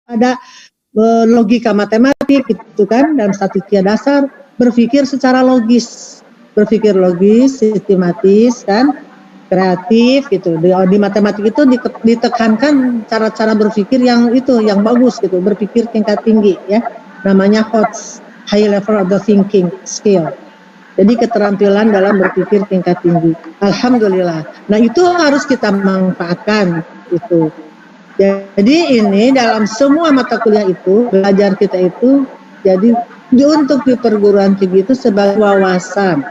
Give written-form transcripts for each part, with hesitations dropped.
ada logika matematik gitu kan, dalam statistika dasar berpikir secara logis, sistematis kan, kreatif gitu. Di matematik itu ditekankan cara-cara berpikir yang bagus gitu, berpikir tingkat tinggi ya, namanya HOTS, high level of the thinking skill. Jadi keterampilan dalam berpikir tingkat tinggi. Alhamdulillah. Nah itu harus kita manfaatkan itu. Jadi ini dalam semua mata kuliah itu, belajar kita itu jadi untuk di perguruan tinggi itu sebagai wawasan,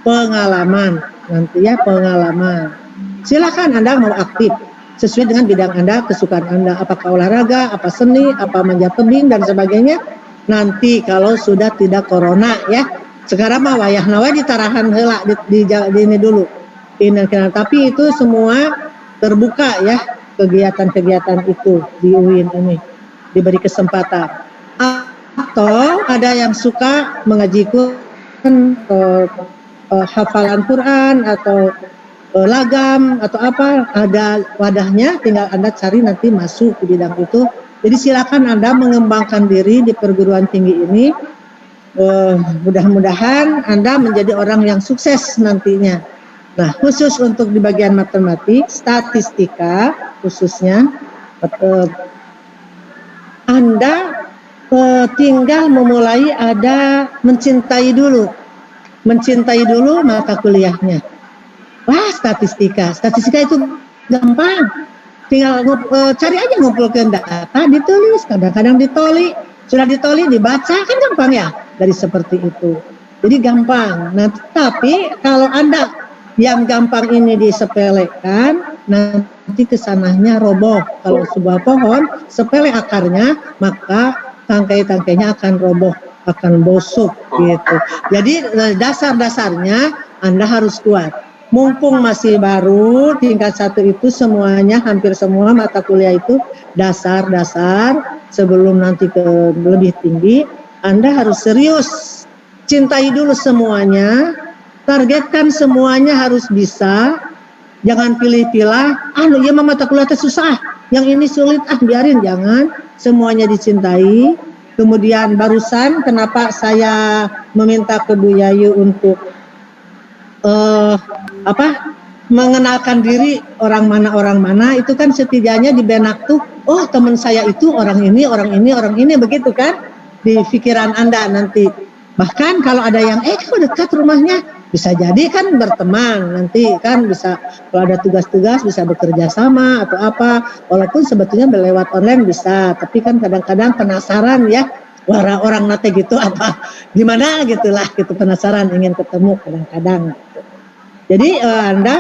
pengalaman, nanti ya pengalaman. Silakan Anda mau aktif sesuai dengan bidang Anda, kesukaan Anda, apakah olahraga, apa seni, apa manjat tebing dan sebagainya. Nanti kalau sudah tidak corona ya, sekarang mah wayah nawa ditarahan heula di ini dulu. Tapi itu semua terbuka ya, kegiatan-kegiatan itu di UIN ini diberi kesempatan. Atau ada yang suka mengaji Quran, hafalan Quran atau lagam atau apa, ada wadahnya, tinggal Anda cari nanti masuk di bidang itu. Jadi silakan Anda mengembangkan diri di perguruan tinggi ini. Mudah-mudahan Anda menjadi orang yang sukses nantinya. Nah, khusus untuk di bagian matematik, statistika khususnya, Anda tinggal memulai ada mencintai dulu mata kuliahnya. Wah, statistika itu gampang. Tinggal cari aja, ngumpulkan data, ditulis, kadang-kadang ditoli, sudah ditoli, dibaca, kan gampang ya, dari seperti itu. Jadi gampang. Nah, tapi kalau Anda yang gampang ini disepelekan, nanti kesananya roboh. Kalau sebuah pohon, sepele akarnya, maka tangkai-tangkainya akan roboh, akan busuk gitu. Jadi dasar-dasarnya Anda harus kuat. Mumpung masih baru tingkat 1 itu semuanya, hampir semua mata kuliah itu dasar-dasar, sebelum nanti ke lebih tinggi, Anda harus serius. Cintai dulu semuanya, targetkan semuanya harus bisa, jangan pilih-pilih, ya mata kuliah itu susah, yang ini sulit, biarin, jangan, semuanya dicintai. Kemudian barusan kenapa saya meminta ke Bu Yayu untuk mengenalkan diri orang mana, itu kan setidaknya di benak tuh, oh teman saya itu orang ini, begitu kan, di pikiran Anda nanti. Bahkan kalau ada yang, kok dekat rumahnya, bisa jadi kan berteman, nanti kan bisa, kalau ada tugas-tugas bisa bekerja sama atau apa, walaupun sebetulnya lewat online bisa, tapi kan kadang-kadang penasaran ya, orang nate gitu apa, gimana gitulah, gitu penasaran, ingin ketemu kadang-kadang. Jadi Anda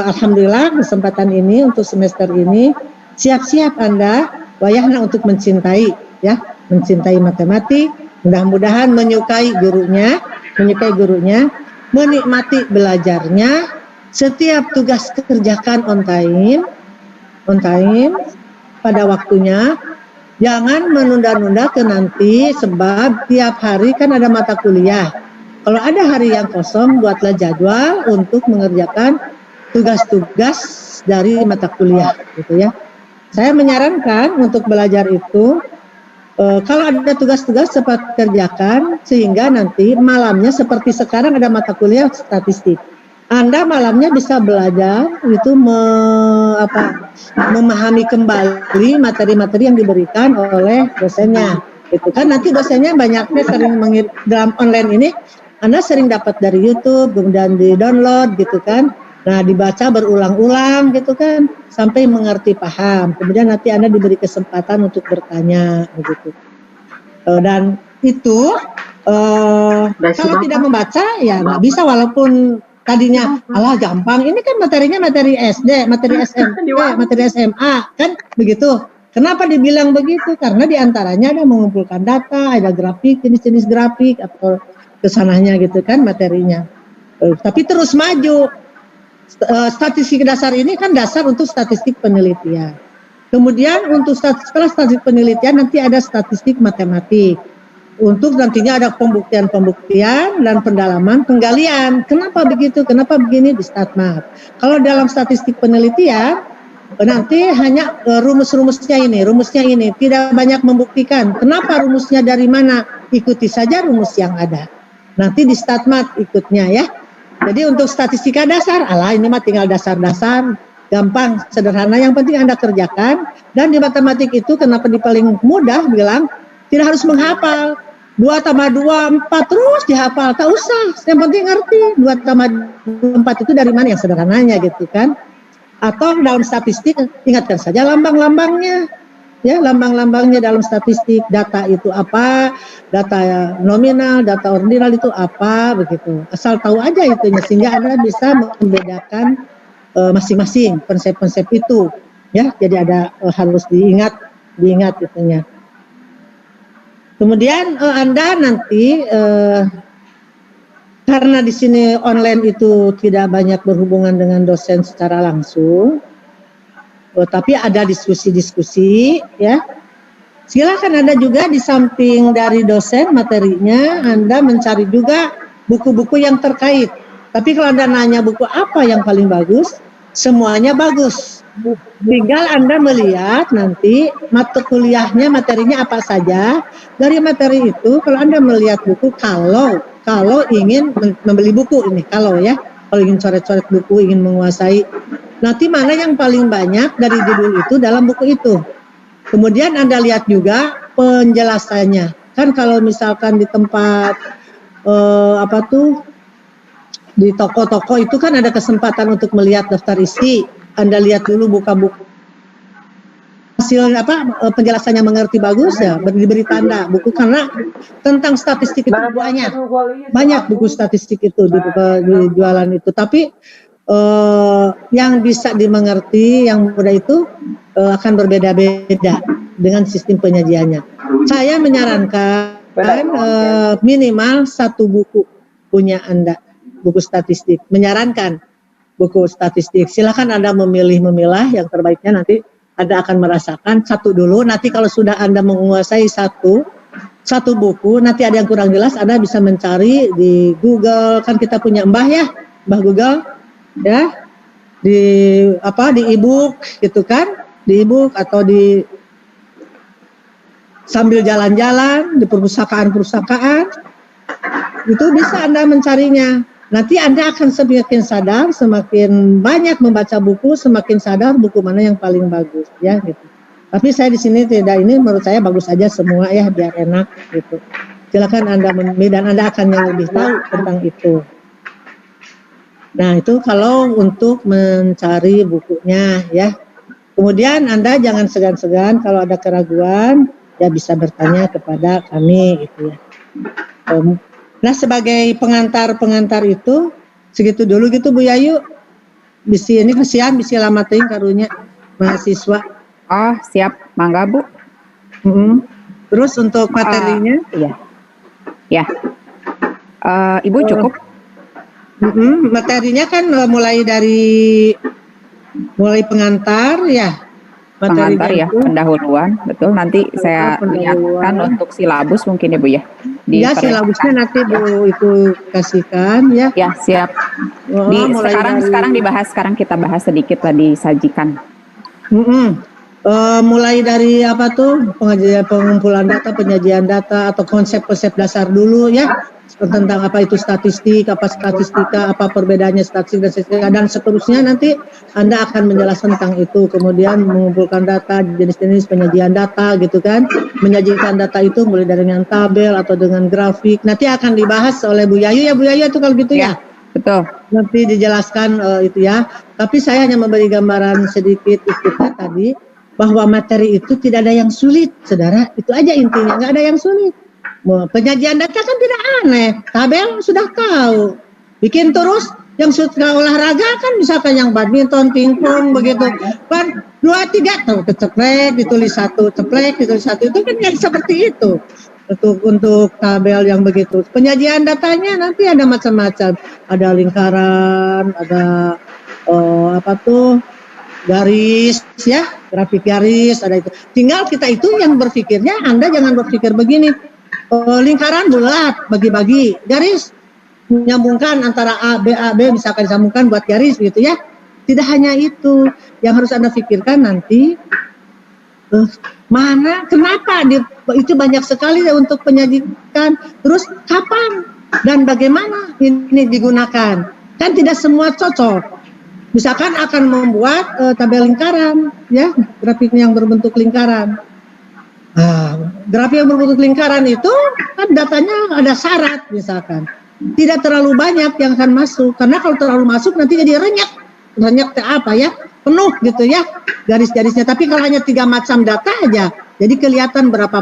alhamdulillah kesempatan ini untuk semester ini siap-siap Anda wayahna untuk mencintai matematik, mudah-mudahan menyukai gurunya, menikmati belajarnya, setiap tugas kerjakan on time pada waktunya, jangan menunda-nunda ke nanti, sebab tiap hari kan ada mata kuliah. Kalau ada hari yang kosong, buatlah jadwal untuk mengerjakan tugas-tugas dari mata kuliah, gitu ya. Saya menyarankan untuk belajar itu, kalau ada tugas-tugas cepat kerjakan, sehingga nanti malamnya seperti sekarang ada mata kuliah statistik. Anda malamnya bisa belajar itu memahami kembali materi-materi yang diberikan oleh dosennya. Itu kan nanti dosennya banyaknya sering dalam online ini. Anda sering dapat dari YouTube, kemudian di-download gitu kan. Nah, dibaca berulang-ulang gitu kan, sampai mengerti, paham. Kemudian nanti Anda diberi kesempatan untuk bertanya begitu. Dan itu kalau tidak membaca ya nggak bisa, walaupun tadinya gampang. Ini kan materinya materi SD, materi SMP, materi SMA kan begitu. Kenapa dibilang begitu? Karena diantaranya ada mengumpulkan data, ada grafik, jenis-jenis grafik atau kesananya gitu kan materinya. Tapi terus maju. Statistik dasar ini kan dasar untuk statistik penelitian. Kemudian untuk setelah statistik penelitian nanti ada statistik matematik. Untuk nantinya ada pembuktian dan pendalaman, penggalian. Kenapa begitu? Kenapa begini di StatMat? Kalau dalam statistik penelitian nanti hanya rumusnya ini tidak banyak membuktikan. Kenapa rumusnya dari mana? Ikuti saja rumus yang ada. Nanti di statmat ikutnya ya. Jadi untuk statistika dasar, ini mah tinggal dasar-dasar, gampang, sederhana. Yang penting Anda kerjakan. Dan di matematik itu kenapa di paling mudah bilang tidak harus menghafal. 2 tambah 2, 4 terus dihafal, tak usah. Yang penting ngerti 2 tambah 4 itu dari mana yang sederhananya gitu kan. Atau dalam statistik ingatkan saja lambang-lambangnya. Ya, lambang-lambangnya dalam statistik, data itu apa, data nominal, data ordinal itu apa, begitu. Asal tahu aja itunya sehingga Anda bisa membedakan masing-masing konsep-konsep itu. Ya, jadi ada harus diingat itunya. Kemudian Anda nanti karena di sini online itu tidak banyak berhubungan dengan dosen secara langsung, tapi ada diskusi-diskusi, ya. Silakan Anda juga di samping dari dosen materinya, Anda mencari juga buku-buku yang terkait. Tapi kalau Anda nanya buku apa yang paling bagus, semuanya bagus. Tinggal Anda melihat nanti mata kuliahnya, materinya apa saja. Dari materi itu, kalau Anda melihat buku, kalau ingin membeli buku ini, kalau ingin coret-coret buku, ingin menguasai, nanti mana yang paling banyak dari judul itu dalam buku itu. Kemudian Anda lihat juga penjelasannya. Kan kalau misalkan di tempat di toko-toko itu kan ada kesempatan untuk melihat daftar isi. Anda lihat dulu buka buku hasil penjelasannya mengerti bagus ya, diberi tanda buku, karena tentang statistik itu banyak buku statistik itu di jualan itu. Tapi yang bisa dimengerti, yang mudah itu akan berbeda-beda dengan sistem penyajiannya. Saya menyarankan minimal 1 buku punya Anda, buku statistik. Menyarankan buku statistik. Silakan Anda memilah yang terbaiknya. Nanti Anda akan merasakan 1 dulu. Nanti kalau sudah Anda menguasai satu buku, nanti ada yang kurang jelas, Anda bisa mencari di Google. Kan kita punya Mbah Google, ya, di e-book gitu kan, di e-book atau di sambil jalan-jalan di perpustakaan itu bisa Anda mencarinya. Nanti Anda akan semakin sadar, semakin banyak membaca buku, semakin sadar buku mana yang paling bagus, ya gitu. Tapi saya di sini tidak, ini menurut saya bagus aja semua ya, biar enak gitu. Silakan Anda memilih dan Anda akan yang lebih tahu tentang itu. Nah, itu kalau untuk mencari bukunya ya. Kemudian Anda jangan segan-segan kalau ada keraguan, ya bisa bertanya kepada kami gitu ya. Nah, sebagai pengantar itu segitu dulu gitu Bu Yayu. Bisi ini kasihan bisi lama teuing karunya mahasiswa. Oh, siap. Mangga Bu. Terus untuk materinya? Iya. Ya. Ibu cukup? Materinya kan mulai pengantar ya. Pengantar ya, pendahuluan, betul. Nanti saya lihatkan untuk silabus mungkin ya Bu ya. Ya, silabusnya nanti Bu itu kasihkan ya. Ya, siap. Sekarang kita bahas sedikit tadi sajikan. Mulai dari pengumpulan data, penyajian data atau konsep-konsep dasar dulu ya, tentang apa itu statistik, apa statistika, apa perbedaannya statistik dan seterusnya. Nanti Anda akan menjelaskan tentang itu. Kemudian mengumpulkan data, jenis-jenis penyajian data gitu kan, menyajikan data itu mulai dari dengan tabel atau dengan grafik. Nanti akan dibahas oleh Bu Yayu ya, Bu Yayu itu kalau gitu ya. Betul. Nanti dijelaskan itu ya. Tapi saya hanya memberi gambaran sedikit ikutnya tadi, bahwa materi itu tidak ada yang sulit, saudara. Itu aja intinya, nggak ada yang sulit. Penyajian data kan tidak aneh, tabel sudah tahu. Bikin terus yang suka olahraga kan misalkan yang badminton, pingpong begitu. Kan 2, 3 tuh ceplek ditulis 1, ceplek ditulis 1, itu kan yang seperti itu. Untuk tabel yang begitu. Penyajian datanya nanti ada macam-macam. Ada lingkaran, ada garis ya, grafik garis, ada itu. Tinggal kita itu yang berpikirnya, Anda jangan berpikir begini, lingkaran bulat, bagi-bagi, garis menyambungkan antara A, B, misalkan disambungkan buat garis gitu ya. Tidak hanya itu, yang harus Anda pikirkan nanti, kenapa itu banyak sekali untuk penyajikan, terus kapan dan bagaimana ini digunakan. Kan tidak semua cocok. Misalkan akan membuat tabel lingkaran, ya, grafik yang berbentuk lingkaran. Grafik yang berbentuk lingkaran itu kan datanya ada syarat, misalkan tidak terlalu banyak yang akan masuk, karena kalau terlalu masuk nanti jadi renyek penuh gitu ya garis-garisnya. Tapi kalau hanya 3 macam data aja, jadi kelihatan berapa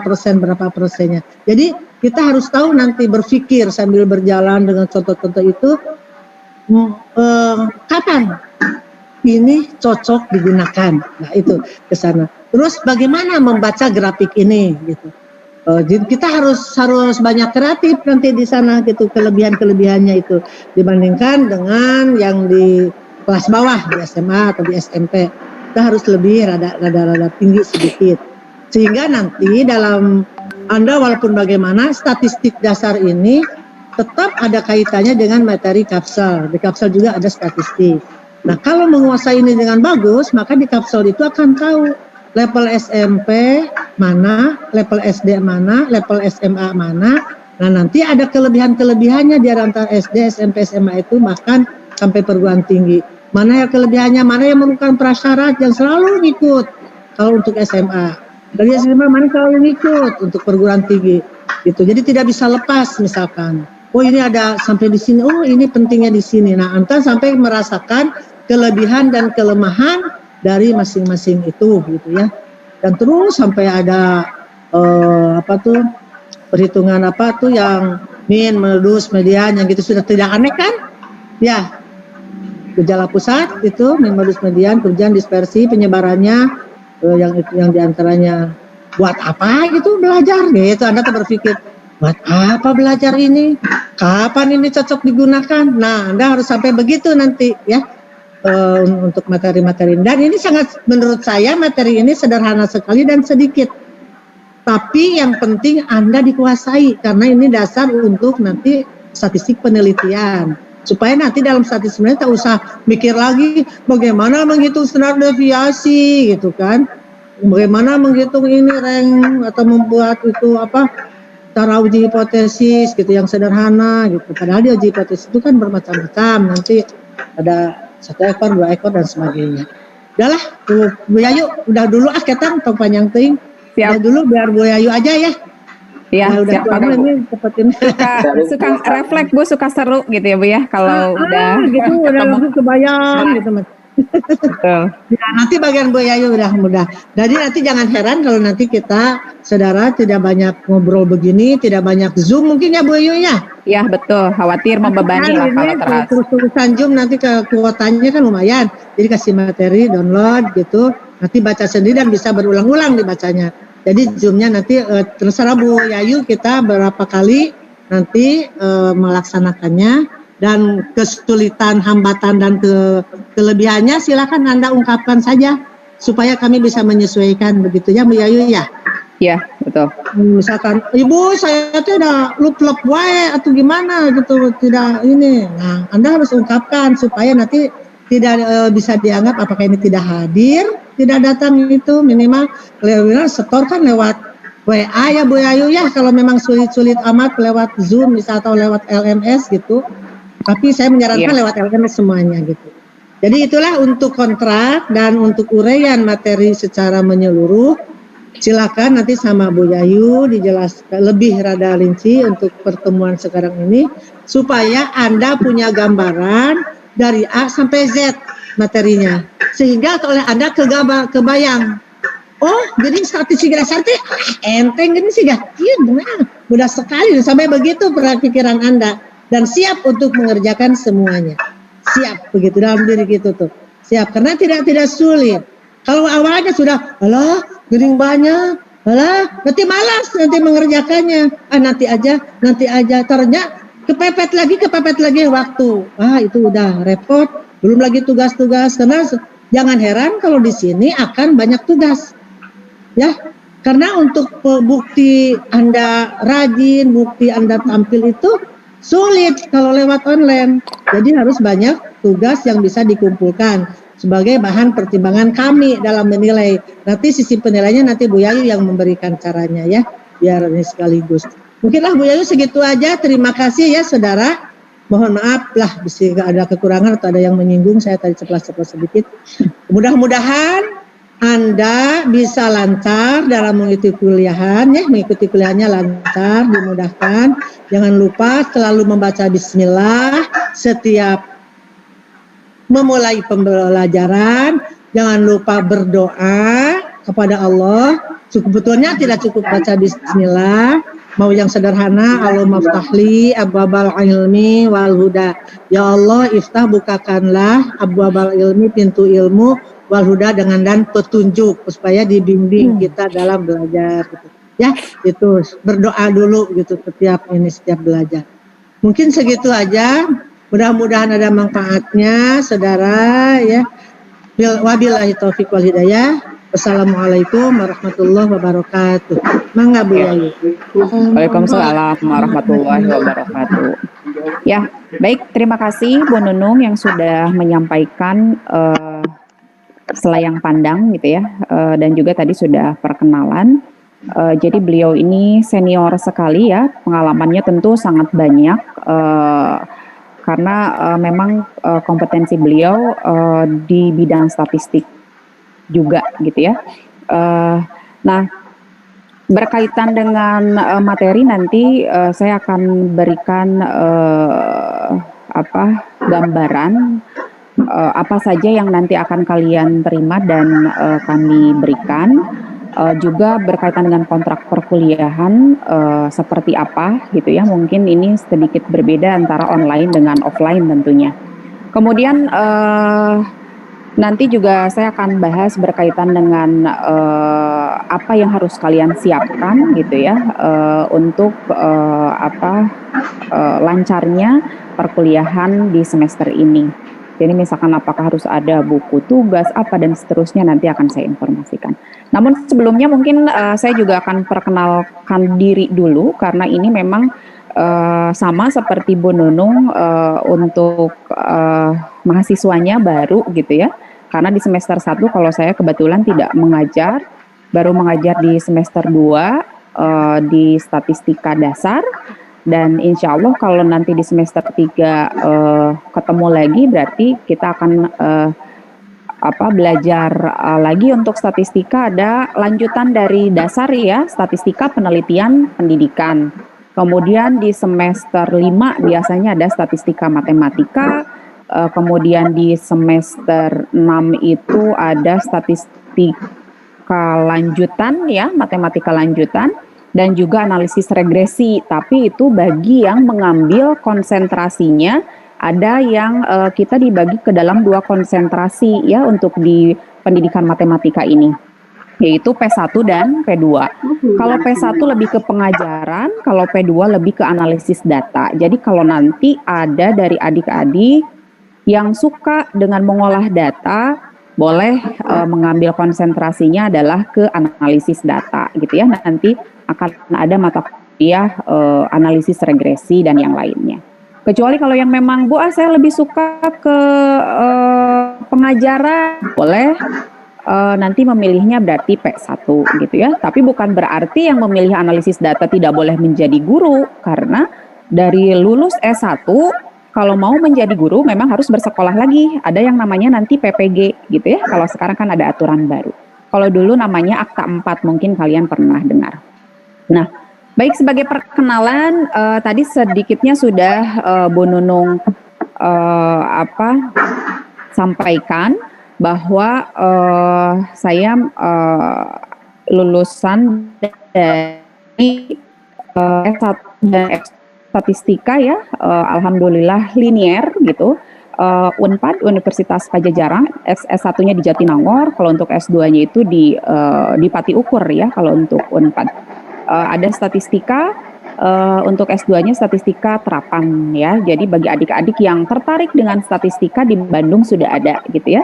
persennya. Jadi kita harus tahu nanti berpikir sambil berjalan dengan contoh-contoh itu, kapan ini cocok digunakan. Nah itu ke sana. Terus bagaimana membaca grafik ini gitu. Jadi kita harus banyak kreatif nanti di sana gitu, kelebihannya itu dibandingkan dengan yang di kelas bawah di SMA atau di SMP. Kita harus lebih rada tinggi sedikit. Sehingga nanti dalam Anda walaupun bagaimana statistik dasar ini tetap ada kaitannya dengan materi kapsel. Di kapsel juga ada statistik. Nah, kalau menguasai ini dengan bagus, maka di kapsel itu akan tahu level SMP mana, level SD mana, level SMA mana. Nah, nanti ada kelebihannya di antara SD, SMP, SMA itu bahkan sampai perguruan tinggi. Mana yang kelebihannya, mana yang merupakan prasyarat yang selalu ikut kalau untuk SMA. Dari SMA mana selalu ikut untuk perguruan tinggi. Gitu. Jadi tidak bisa lepas misalkan. Oh ini ada sampai di sini, oh ini pentingnya di sini. Nah, Anda sampai merasakan kelebihan dan kelemahan dari masing-masing itu, gitu ya. Dan terus sampai ada perhitungan yang min, modus, median, yang gitu sudah tidak aneh kan? Ya, gejala pusat itu min, modus, median, kemudian dispersi, penyebarannya, yang diantaranya buat apa gitu belajar, gitu. Anda tuh berpikir, buat apa belajar ini? Kapan ini cocok digunakan? Nah, Anda harus sampai begitu nanti ya untuk materi-materi. Dan ini sangat, menurut saya materi ini sederhana sekali dan sedikit. Tapi yang penting Anda dikuasai karena ini dasar untuk nanti statistik penelitian. Supaya nanti dalam statistik tak usah mikir lagi bagaimana menghitung standar deviasi gitu kan. Bagaimana menghitung ini rank atau membuat itu cara uji hipotesis gitu yang sederhana gitu. Padahal di uji hipotesis itu kan bermacam-macam, nanti ada 1 ekor, 2 ekor dan sebagainya. Udahlah, Bu Yayu, udah dulu ketang tong panjang ting. Udah dulu biar Bu Yayu aja ya. Iya, siap Pak Bu. Suka refleks Bu, suka seru gitu ya Bu ya kalau udah gitu udah kebayang gitu Mas. Ya, nanti bagian Bu Yayu udah mudah. Jadi nanti jangan heran kalau nanti kita saudara tidak banyak ngobrol begini, tidak banyak Zoom mungkin ya Bu Yayu ya. Iya betul, khawatir membebani lah kalau terus-terusan Zoom nanti ke kuotanya kan lumayan. Jadi kasih materi download gitu, nanti baca sendiri dan bisa berulang-ulang dibacanya. Jadi Zoom-nya nanti terserah Bu Yayu kita berapa kali nanti melaksanakannya. Dan kesulitan, hambatan, dan kelebihannya silakan Anda ungkapkan saja supaya kami bisa menyesuaikan begitu ya Bu Yayu ya. Iya betul. Misalkan Ibu saya tuh udah lup-lup wae atau gimana gitu, tidak ini. Nah Anda harus ungkapkan supaya nanti tidak bisa dianggap apakah ini tidak hadir, tidak datang itu, minimal setor kan lewat WA ya Bu Yayu ya, kalau memang sulit-sulit amat lewat Zoom misal atau lewat LMS gitu. Tapi saya menyarankan lewat LMS semuanya gitu. Jadi itulah untuk kontrak dan untuk uraian materi secara menyeluruh. Silakan nanti sama Bu Yayu dijelaskan lebih rada rinci untuk pertemuan sekarang ini supaya Anda punya gambaran dari A sampai Z materinya. Sehingga oleh Anda kebayang. Oh, jadi statistik dasar itu enteng gini sih gak? Iya benar. Mudah sekali sampai begitu pikiran Anda. Dan siap untuk mengerjakan semuanya. Siap begitu dalam diri kita tuh. Siap karena tidak sulit. Kalau awalnya sudah, alah, gering banyak, alah, nanti malas nanti mengerjakannya. Nanti aja. Ternyata kepepet lagi waktu. Itu udah repot. Belum lagi tugas-tugas. Karena jangan heran kalau di sini akan banyak tugas. Ya, karena untuk bukti Anda rajin, bukti Anda tampil itu sulit kalau lewat online. Jadi harus banyak tugas yang bisa dikumpulkan sebagai bahan pertimbangan kami dalam menilai. Nanti sisi penilainya nanti Bu Yayu yang memberikan caranya ya, biar ini sekaligus. Mungkinlah Bu Yayu segitu aja. Terima kasih ya saudara. Mohon maaf lah bisa ada kekurangan atau ada yang menyinggung, saya tadi ceplas-ceplos sedikit. Mudah-mudahan Anda bisa lancar dalam mengikuti kuliahan ya, mengikuti kuliahnya lancar, dimudahkan. Jangan lupa selalu membaca bismillah setiap memulai pembelajaran. Jangan lupa berdoa kepada Allah. Sebetulnya tidak cukup baca bismillah. Mau yang sederhana, Allahumma ftahli abwabal ilmi wal huda. Ya Allah, iftah bukakanlah abwabal ilmi, pintu ilmu, wal huda dengan dan petunjuk supaya dibimbing kita dalam belajar gitu. Ya, itu berdoa dulu gitu setiap belajar. Mungkin segitu aja. Mudah-mudahan ada manfaatnya saudara ya. Wabillahi taufiq wal hidayah. Wassalamualaikum warahmatullahi wabarakatuh. Mangga Bu Yayu. Waalaikumsalam warahmatullahi wabarakatuh. Ya, baik, terima kasih Bu Nunung yang sudah menyampaikan selayang pandang gitu ya, dan juga tadi sudah perkenalan. Jadi beliau ini senior sekali ya, pengalamannya tentu sangat banyak karena memang kompetensi beliau di bidang statistik juga gitu ya. Nah, berkaitan dengan materi nanti saya akan berikan gambaran apa saja yang nanti akan kalian terima dan kami berikan. Juga berkaitan dengan kontrak perkuliahan seperti apa gitu ya. Mungkin ini sedikit berbeda antara online dengan offline tentunya. Kemudian nanti juga saya akan bahas berkaitan dengan apa yang harus kalian siapkan gitu ya untuk lancarnya perkuliahan di semester ini. Jadi misalkan apakah harus ada buku tugas apa dan seterusnya nanti akan saya informasikan. Namun sebelumnya mungkin saya juga akan perkenalkan diri dulu karena ini memang sama seperti Bu Nunung untuk mahasiswanya baru gitu ya. Karena di semester 1 kalau saya kebetulan tidak mengajar, baru mengajar di semester 2 di statistika dasar, dan insya Allah kalau nanti di semester 3 ketemu lagi berarti kita akan belajar lagi untuk statistika, ada lanjutan dari dasar ya, statistika penelitian pendidikan. Kemudian di semester 5 biasanya ada statistika matematika, kemudian di semester 6 itu ada statistika lanjutan ya, matematika lanjutan, dan juga analisis regresi, tapi itu bagi yang mengambil konsentrasinya, ada yang kita dibagi ke dalam 2 konsentrasi ya untuk di pendidikan matematika ini, yaitu P1 dan P2. Kalau P1 lebih ke pengajaran, kalau P2 lebih ke analisis data. Jadi kalau nanti ada dari adik-adik yang suka dengan mengolah data, boleh mengambil konsentrasinya adalah ke analisis data gitu ya. Nanti akan ada mata kuliah analisis regresi dan yang lainnya. Kecuali kalau yang memang Bu, saya lebih suka ke pengajaran, boleh nanti memilihnya berarti P1 gitu ya. Tapi bukan berarti yang memilih analisis data tidak boleh menjadi guru, karena dari lulus S1 kalau mau menjadi guru memang harus bersekolah lagi. Ada yang namanya nanti PPG gitu ya. Kalau sekarang kan ada aturan baru. Kalau dulu namanya Akta 4, mungkin kalian pernah dengar. Nah, baik, sebagai perkenalan tadi sedikitnya sudah Bu Nunung sampaikan bahwa saya lulusan dari S1 dan statistika ya, alhamdulillah linier gitu. Unpad, Universitas Padjadjaran, S1-nya di Jatinangor, kalau untuk S2-nya itu di Pati Ukur ya, kalau untuk Unpad. Ada statistika, untuk S2-nya statistika terapan ya. Jadi bagi adik-adik yang tertarik dengan statistika di Bandung sudah ada gitu ya.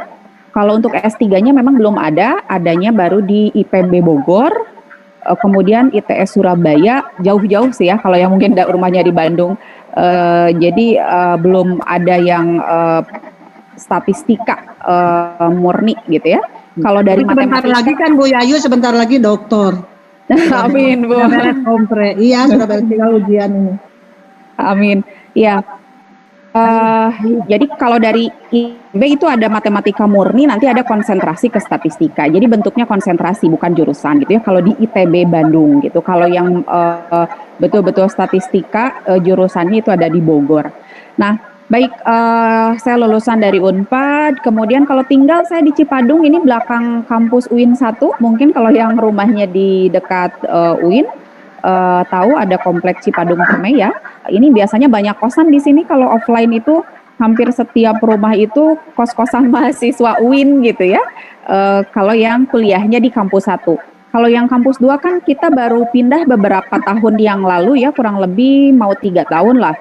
Kalau untuk S3-nya memang belum ada, adanya baru di IPB Bogor, kemudian ITS Surabaya, jauh-jauh sih ya kalau yang mungkin rumahnya di Bandung. Jadi belum ada yang statistika murni gitu ya. Kalau dari Sebentar matematika, lagi kan Bu Yayu, sebentar lagi doktor. amin Bu, Sudah beres kompre. Iya, sudah beres tinggal ujian ini. amin. Ya, jadi kalau dari IB itu ada matematika murni, nanti ada konsentrasi ke statistika. Jadi bentuknya konsentrasi bukan jurusan gitu ya. Kalau di ITB Bandung gitu. Kalau yang betul-betul statistika jurusannya itu ada di Bogor. Nah, baik, saya lulusan dari Unpad. Kemudian kalau tinggal saya di Cipadung, ini belakang kampus UIN 1. Mungkin kalau yang rumahnya di dekat UIN tahu ada kompleks Cipadung Permai ya. Ini biasanya banyak kosan di sini. Kalau offline itu hampir setiap rumah itu kos-kosan mahasiswa UIN gitu ya. Kalau yang kuliahnya di kampus 1. Kalau yang kampus 2 kan kita baru pindah beberapa tahun yang lalu ya, kurang lebih mau 3 tahun lah.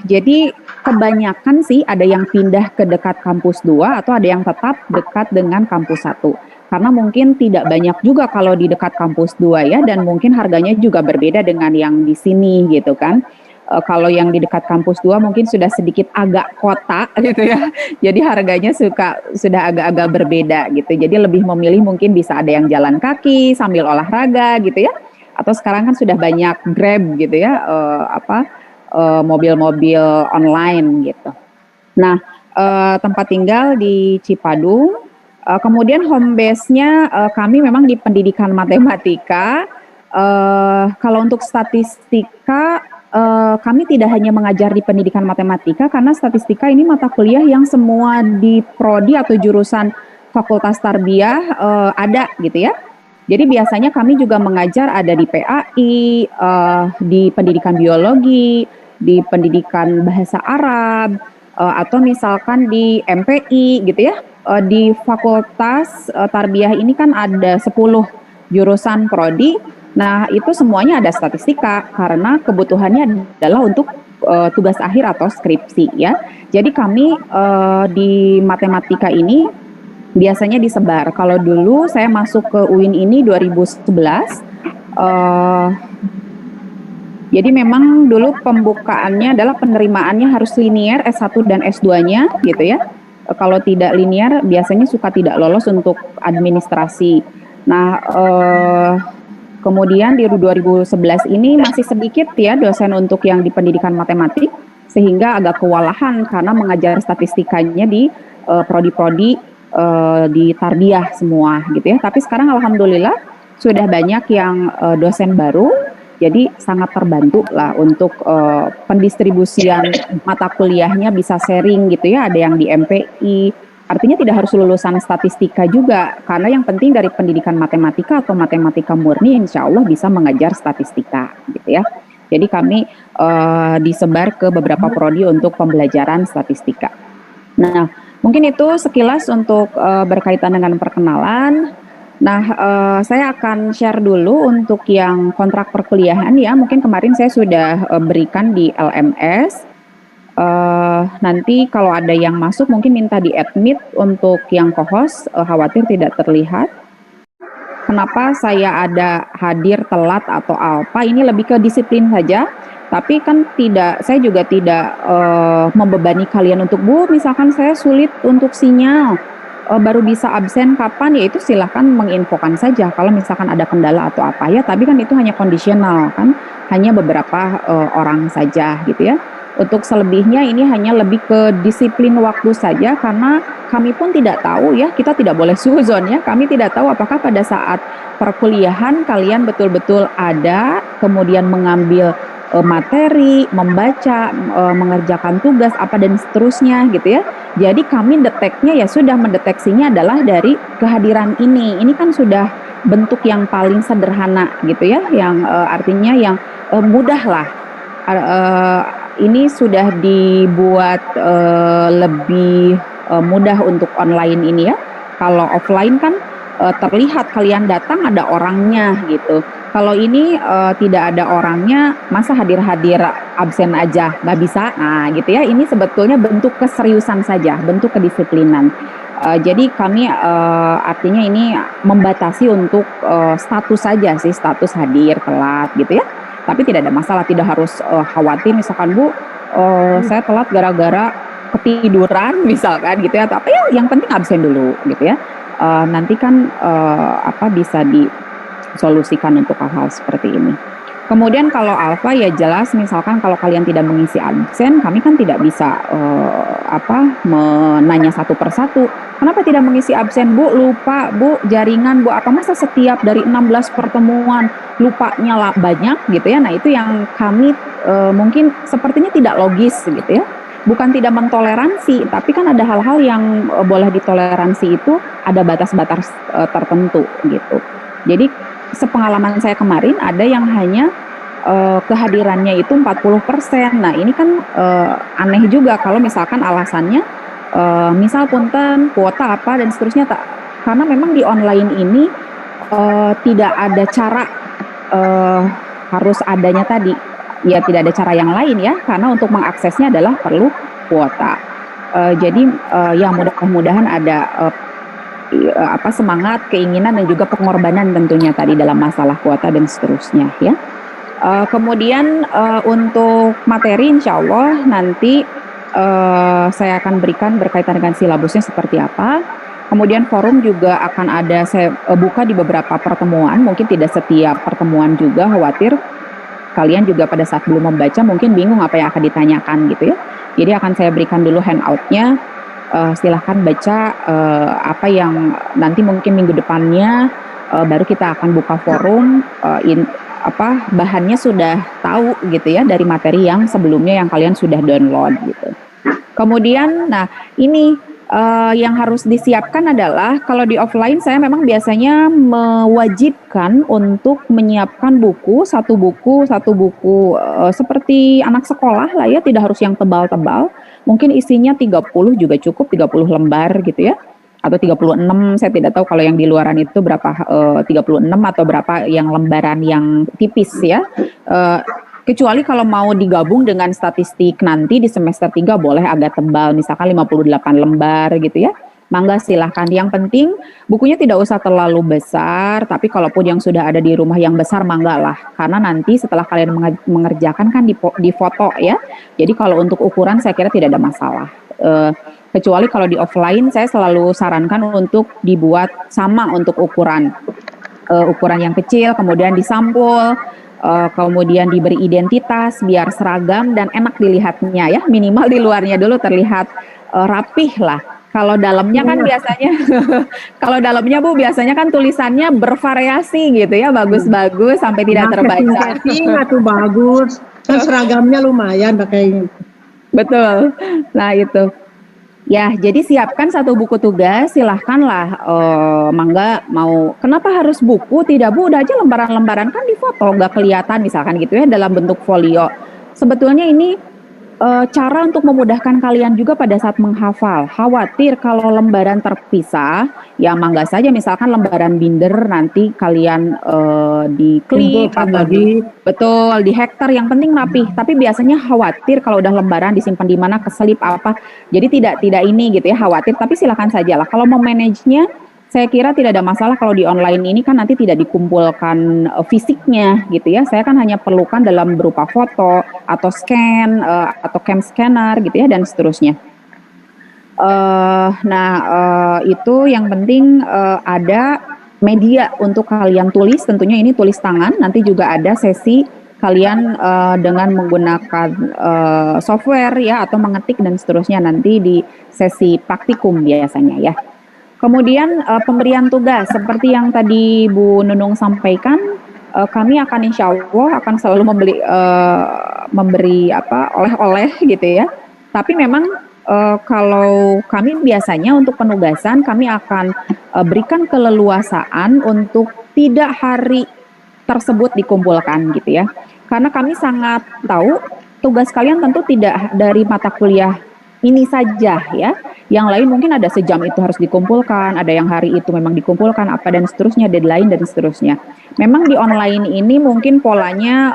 Jadi kebanyakan sih ada yang pindah ke dekat kampus 2 atau ada yang tetap dekat dengan kampus 1. Karena mungkin tidak banyak juga kalau di dekat kampus 2 ya, dan mungkin harganya juga berbeda dengan yang di sini gitu kan. Kalau yang di dekat kampus 2 mungkin sudah sedikit agak kota gitu ya. Jadi harganya sudah agak-agak berbeda gitu. Jadi lebih memilih mungkin bisa ada yang jalan kaki sambil olahraga gitu ya. Atau sekarang kan sudah banyak Grab gitu ya, mobil-mobil online gitu. Nah, tempat tinggal di Cipadung. Kemudian home base-nya kami memang di pendidikan matematika. Kalau untuk statistika, kami tidak hanya mengajar di pendidikan matematika, karena statistika ini mata kuliah yang semua di prodi atau jurusan Fakultas Tarbiyah ada gitu ya. Jadi biasanya kami juga mengajar ada di PAI, di pendidikan biologi, di pendidikan bahasa Arab, atau misalkan di MPI gitu ya. Di Fakultas Tarbiyah ini kan ada 10 jurusan prodi. Nah, itu semuanya ada statistika karena kebutuhannya adalah untuk tugas akhir atau skripsi ya. Jadi kami di matematika ini biasanya disebar. Kalau dulu saya masuk ke UIN ini 2011, jadi memang dulu pembukaannya adalah penerimaannya harus linear S1 dan S2-nya gitu ya. Kalau tidak linear biasanya suka tidak lolos untuk administrasi. Nah, kemudian di 2011 ini masih sedikit ya dosen untuk yang di pendidikan matematik, sehingga agak kewalahan karena mengajar statistikanya di prodi-prodi di Tarbiyah semua gitu ya. Tapi sekarang alhamdulillah sudah banyak yang dosen baru. Jadi sangat terbantu lah untuk pendistribusian mata kuliahnya bisa sharing gitu ya. Ada yang di MPI, artinya tidak harus lulusan statistika juga. Karena yang penting dari pendidikan matematika atau matematika murni insya Allah bisa mengajar statistika gitu ya. Jadi kami disebar ke beberapa prodi untuk pembelajaran statistika. Nah, mungkin itu sekilas untuk berkaitan dengan perkenalan. Nah, saya akan share dulu untuk yang kontrak perkuliahan ya. Mungkin kemarin saya sudah berikan di LMS. Nanti kalau ada yang masuk mungkin minta di-admit untuk yang co-host, khawatir tidak terlihat. Kenapa saya ada hadir telat atau apa? Ini lebih ke disiplin saja. Tapi kan saya juga tidak membebani kalian untuk, Bu, misalkan saya sulit untuk sinyal. Baru bisa absen kapan, ya itu silahkan menginfokan saja kalau misalkan ada kendala atau apa ya, tapi kan itu hanya kondisional kan, hanya beberapa orang saja gitu ya. Untuk selebihnya ini hanya lebih ke disiplin waktu saja, karena kami pun tidak tahu ya, kita tidak boleh suzon ya, kami tidak tahu apakah pada saat perkuliahan kalian betul-betul ada, kemudian mengambil materi, membaca, mengerjakan tugas apa dan seterusnya gitu ya. Jadi kami deteknya ya sudah mendeteksinya adalah dari kehadiran ini. Ini kan sudah bentuk yang paling sederhana gitu ya, yang artinya yang mudah lah. Ini sudah dibuat lebih mudah untuk online ini ya. Kalau offline kan terlihat kalian datang ada orangnya gitu. Kalau ini tidak ada orangnya, masa hadir-hadir absen aja nggak bisa. Nah gitu ya, ini sebetulnya bentuk keseriusan saja, bentuk kedisiplinan. Jadi kami artinya ini membatasi untuk status saja sih, status hadir, telat gitu ya. Tapi tidak ada masalah, tidak harus khawatir misalkan, Bu, saya telat gara-gara ketiduran misalkan gitu ya, tapi yang penting absen dulu gitu ya. Nanti kan bisa disolusikan untuk hal-hal seperti ini. Kemudian kalau alfa ya jelas misalkan kalau kalian tidak mengisi absen, kami kan tidak bisa menanya satu persatu. Kenapa tidak mengisi absen, Bu? Lupa, Bu, jaringan, Bu. Apa masa setiap dari 16 pertemuan lupanya lah banyak gitu ya. Nah, itu yang kami mungkin sepertinya tidak logis gitu ya. Bukan tidak mentoleransi, tapi kan ada hal-hal yang boleh ditoleransi itu ada batas-batas tertentu gitu. Jadi sepengalaman saya kemarin ada yang hanya kehadirannya itu 40%. Nah, ini kan aneh juga kalau misalkan alasannya misal punten kuota apa dan seterusnya karena memang di online ini tidak ada cara harus adanya tadi. Ya tidak ada cara yang lain ya, karena untuk mengaksesnya adalah perlu kuota. Jadi ya mudah-mudahan ada semangat, keinginan dan juga pengorbanan tentunya tadi dalam masalah kuota dan seterusnya ya. Kemudian untuk materi insya Allah nanti saya akan berikan berkaitan dengan silabusnya seperti apa. Kemudian forum juga akan ada saya buka di beberapa pertemuan, mungkin tidak setiap pertemuan juga, khawatir kalian juga pada saat belum membaca mungkin bingung apa yang akan ditanyakan gitu ya. Jadi akan saya berikan dulu handoutnya. Silahkan baca apa yang nanti mungkin minggu depannya baru kita akan buka forum. Bahannya sudah tahu gitu ya dari materi yang sebelumnya yang kalian sudah download gitu. Kemudian, nah ini yang harus disiapkan adalah kalau di offline saya memang biasanya mewajibkan untuk menyiapkan satu buku seperti anak sekolah lah ya, tidak harus yang tebal-tebal. Mungkin isinya 30 juga cukup, 30 lembar gitu ya. Atau 36, saya tidak tahu kalau yang di luaran itu berapa, 36 atau berapa yang lembaran yang tipis ya. Kecuali kalau mau digabung dengan statistik nanti di semester 3 boleh agak tebal, misalkan 58 lembar gitu ya. Mangga silahkan. Yang penting bukunya tidak usah terlalu besar, tapi kalaupun yang sudah ada di rumah yang besar mangga lah. Karena nanti setelah kalian mengerjakan kan di foto ya. Jadi kalau untuk ukuran saya kira tidak ada masalah. Kecuali kalau di offline saya selalu sarankan untuk dibuat sama untuk ukuran yang kecil, kemudian disampul. Kemudian diberi identitas biar seragam dan enak dilihatnya ya, minimal di luarnya dulu terlihat rapih lah. Kalau dalamnya kan biasanya kalau dalamnya Bu biasanya kan tulisannya bervariasi gitu ya, bagus-bagus sampai tidak terbaca. Itu bagus. Kan seragamnya lumayan pakainya. Betul. Nah itu. Ya, jadi siapkan satu buku tugas, silahkanlah mangga mau. Kenapa harus buku? Tidak Bu, udah aja lembaran-lembaran kan di foto, nggak kelihatan misalkan gitu ya dalam bentuk folio. Sebetulnya ini cara untuk memudahkan kalian juga pada saat menghafal. Khawatir kalau lembaran terpisah, ya mangga saja misalkan lembaran binder nanti kalian diklik atau betul di hektar, yang penting rapih. Tapi biasanya khawatir kalau udah lembaran disimpan di mana, keselip apa. Jadi tidak ini gitu ya, khawatir. Tapi silakan sajalah. Kalau mau manage-nya saya kira tidak ada masalah. Kalau di online ini kan nanti tidak dikumpulkan fisiknya gitu ya. Saya kan hanya perlukan dalam berupa foto atau scan atau cam scanner gitu ya dan seterusnya. Itu yang penting ada media untuk kalian tulis. Tentunya ini tulis tangan. Nanti juga ada sesi kalian dengan menggunakan software ya atau mengetik dan seterusnya nanti di sesi praktikum biasanya ya. Kemudian pemberian tugas seperti yang tadi Bu Nunung sampaikan, kami akan insya Allah akan selalu memberi oleh-oleh gitu ya. Tapi memang kalau kami biasanya untuk penugasan kami akan berikan keleluasaan untuk tidak hari tersebut dikumpulkan gitu ya. Karena kami sangat tahu tugas kalian tentu tidak dari mata kuliah ini saja ya. Yang lain mungkin ada sejam itu harus dikumpulkan, ada yang hari itu memang dikumpulkan apa dan seterusnya, deadline dan seterusnya. Memang di online ini mungkin polanya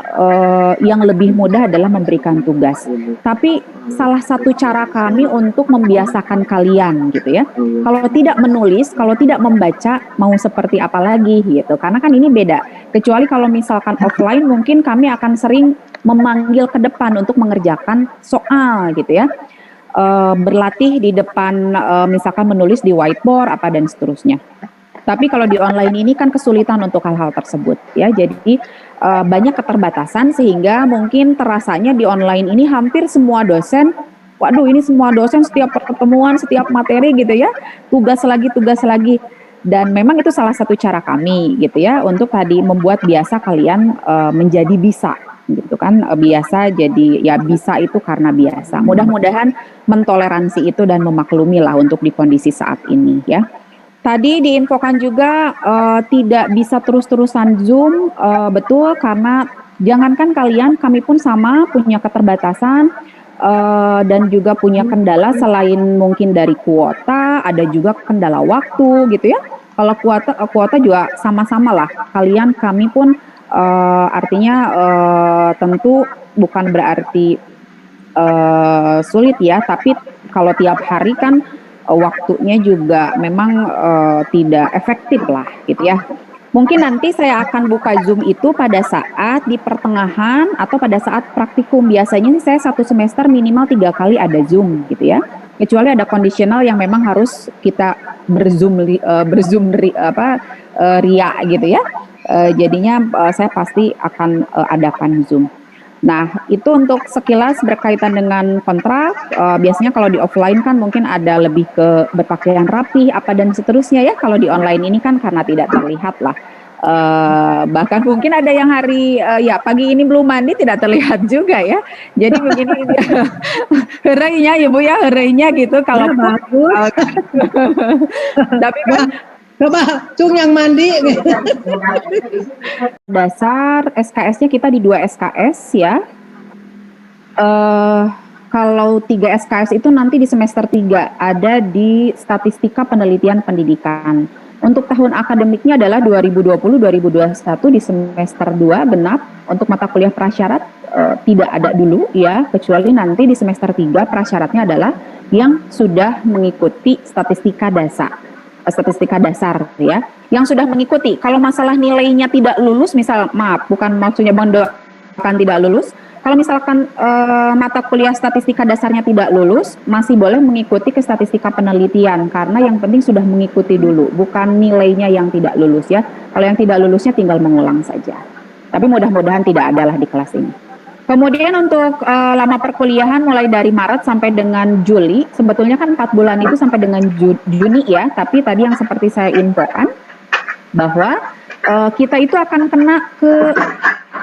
yang lebih mudah adalah memberikan tugas. Tapi salah satu cara kami untuk membiasakan kalian gitu ya. Kalau tidak menulis, kalau tidak membaca, mau seperti apa lagi gitu. Karena kan ini beda. Kecuali kalau misalkan offline mungkin kami akan sering memanggil ke depan untuk mengerjakan soal gitu ya. berlatih di depan misalkan menulis di whiteboard apa dan seterusnya. Tapi kalau di online ini kan kesulitan untuk hal-hal tersebut ya. Jadi banyak keterbatasan sehingga mungkin terasanya di online ini hampir semua dosen, waduh ini semua dosen setiap pertemuan, setiap materi gitu ya, tugas lagi. Dan memang itu salah satu cara kami gitu ya untuk tadi membuat biasa kalian menjadi bisa gitu kan, biasa jadi ya bisa itu karena biasa. Mudah-mudahan mentoleransi itu dan memaklumi lah untuk di kondisi saat ini ya. Tadi diinfokan juga tidak bisa terus-terusan Zoom, betul karena jangankan kalian, kami pun sama punya keterbatasan dan juga punya kendala selain mungkin dari kuota, ada juga kendala waktu gitu ya. Kalau kuota juga sama-sama lah. Kalian, kami pun artinya tentu bukan berarti sulit ya, tapi kalau tiap hari kan waktunya juga memang tidak efektif lah gitu ya. Mungkin nanti saya akan buka Zoom itu pada saat di pertengahan atau pada saat praktikum. Biasanya saya satu semester minimal 3 kali ada Zoom gitu ya. Kecuali ada kondisional yang memang harus kita ria gitu ya. Jadinya saya pasti akan adakan Zoom. Nah, itu untuk sekilas berkaitan dengan kontrak. Biasanya kalau di offline kan mungkin ada lebih ke berpakaian rapi, apa dan seterusnya ya. Kalau di online ini kan karena tidak terlihat lah. Bahkan mungkin ada yang hari ya pagi ini belum mandi tidak terlihat juga ya. Jadi begini herainya ya Bu ya, herainya gitu kalau bagus. Tapi kan Coba Cung yang mandi. dasar SKS-nya kita di 2 SKS ya. Kalau 3 SKS itu nanti di semester 3 ada di statistika penelitian pendidikan. Untuk tahun akademiknya adalah 2020-2021 di semester 2 genap. Untuk mata kuliah prasyarat tidak ada dulu ya, kecuali nanti di semester 3 prasyaratnya adalah yang sudah mengikuti statistika dasar ya, yang sudah mengikuti. Kalau masalah nilainya tidak lulus, misal maaf, bukan maksudnya mendoakan tidak lulus. Kalau misalkan mata kuliah statistika dasarnya tidak lulus, masih boleh mengikuti ke statistika penelitian karena yang penting sudah mengikuti dulu, bukan nilainya yang tidak lulus ya. Kalau yang tidak lulusnya tinggal mengulang saja. Tapi mudah-mudahan tidak adalah di kelas ini. Kemudian untuk lama perkuliahan mulai dari Maret sampai dengan Juli, sebetulnya kan 4 bulan itu sampai dengan Juni ya, tapi tadi yang seperti saya infokan bahwa kita itu akan kena ke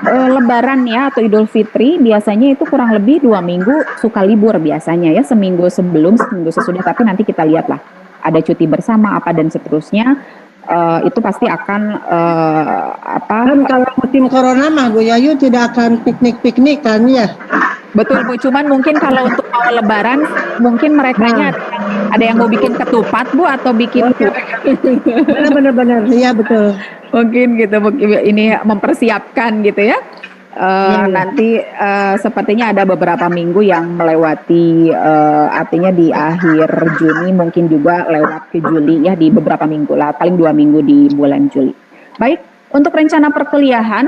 Lebaran ya atau Idul Fitri, biasanya itu kurang lebih 2 minggu suka libur biasanya ya, seminggu sebelum, seminggu sesudah, tapi nanti kita lihatlah ada cuti bersama apa dan seterusnya. Itu pasti akan Kan kalau musim corona mah Bu Yayu tidak akan piknik-piknik kan ya. Betul Bu, cuman mungkin kalau untuk mau Lebaran mungkin merekanya ada yang mau bikin ketupat Bu atau bikin Benar-benar, iya betul. mungkin gitu, ini mempersiapkan gitu ya. Nanti sepertinya ada beberapa minggu yang melewati artinya di akhir Juni mungkin juga lewat ke Juli ya, di beberapa minggu lah, paling 2 minggu di bulan Juli. Baik, untuk rencana perkuliahan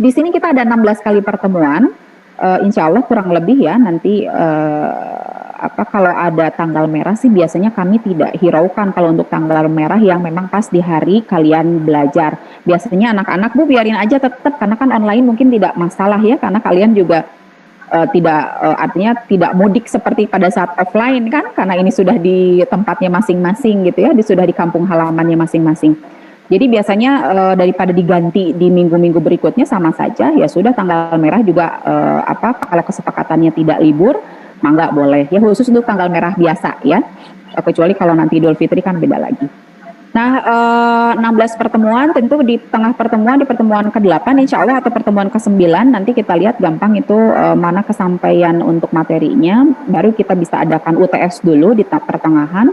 di sini kita ada 16 kali pertemuan. Insya Allah kurang lebih ya nanti kalau ada tanggal merah sih biasanya kami tidak hiraukan kalau untuk tanggal merah yang memang pas di hari kalian belajar. Biasanya anak-anak Bu biarin aja tetap karena kan online mungkin tidak masalah ya, karena kalian juga artinya tidak mudik seperti pada saat offline kan, karena ini sudah di tempatnya masing-masing gitu ya, sudah di kampung halamannya masing-masing. Jadi biasanya daripada diganti di minggu-minggu berikutnya sama saja, ya sudah tanggal merah juga kalau kesepakatannya tidak libur, mangga boleh. Ya khusus untuk tanggal merah biasa ya, kecuali kalau nanti Idul Fitri kan beda lagi. Nah 16 pertemuan, tentu di tengah pertemuan, di pertemuan ke-8 insya Allah atau pertemuan ke-9 nanti kita lihat gampang itu mana kesampaian untuk materinya, baru kita bisa adakan UTS dulu di tahap pertengahan,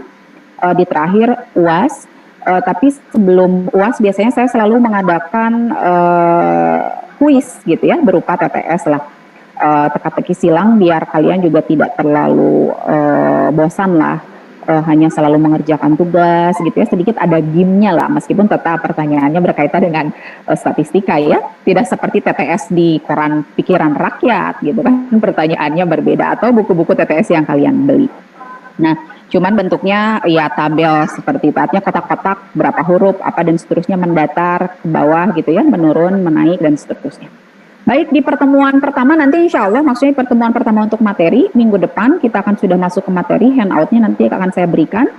di terakhir UAS. Tapi sebelum UAS biasanya saya selalu mengadakan kuis gitu ya, berupa TTS lah, teka-teki silang biar kalian juga tidak terlalu bosan lah hanya selalu mengerjakan tugas gitu ya, sedikit ada game-nya lah, meskipun tetap pertanyaannya berkaitan dengan statistika ya, tidak seperti TTS di koran pikiran rakyat gitu kan, pertanyaannya berbeda, atau buku-buku TTS yang kalian beli. Nah, cuman bentuknya ya tabel seperti itu, artinya kotak-kotak berapa huruf, apa dan seterusnya, mendatar ke bawah gitu ya, menurun, menaik dan seterusnya. Baik, di pertemuan pertama nanti insya Allah, maksudnya pertemuan pertama untuk materi, minggu depan kita akan sudah masuk ke materi, handoutnya nanti akan saya berikan.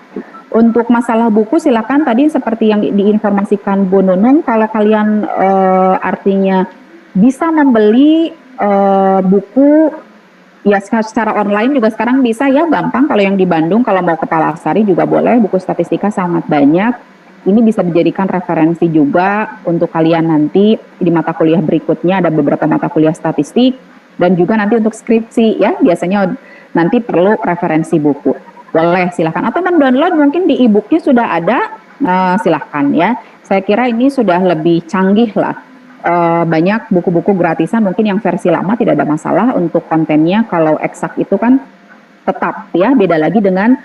Untuk masalah buku silakan, tadi seperti yang diinformasikan Bu Nunung, kalau kalian artinya bisa membeli buku ya secara online juga sekarang bisa ya, gampang. Kalau yang di Bandung, kalau mau ke Palasari juga boleh, buku statistika sangat banyak. Ini bisa dijadikan referensi juga untuk kalian nanti di mata kuliah berikutnya, ada beberapa mata kuliah statistik, dan juga nanti untuk skripsi ya, biasanya nanti perlu referensi buku. Boleh silahkan, atau mendownload mungkin di e-booknya sudah ada, silahkan ya. Saya kira ini sudah lebih canggih lah. Banyak buku-buku gratisan mungkin yang versi lama tidak ada masalah untuk kontennya. Kalau eksak itu kan tetap ya, beda lagi dengan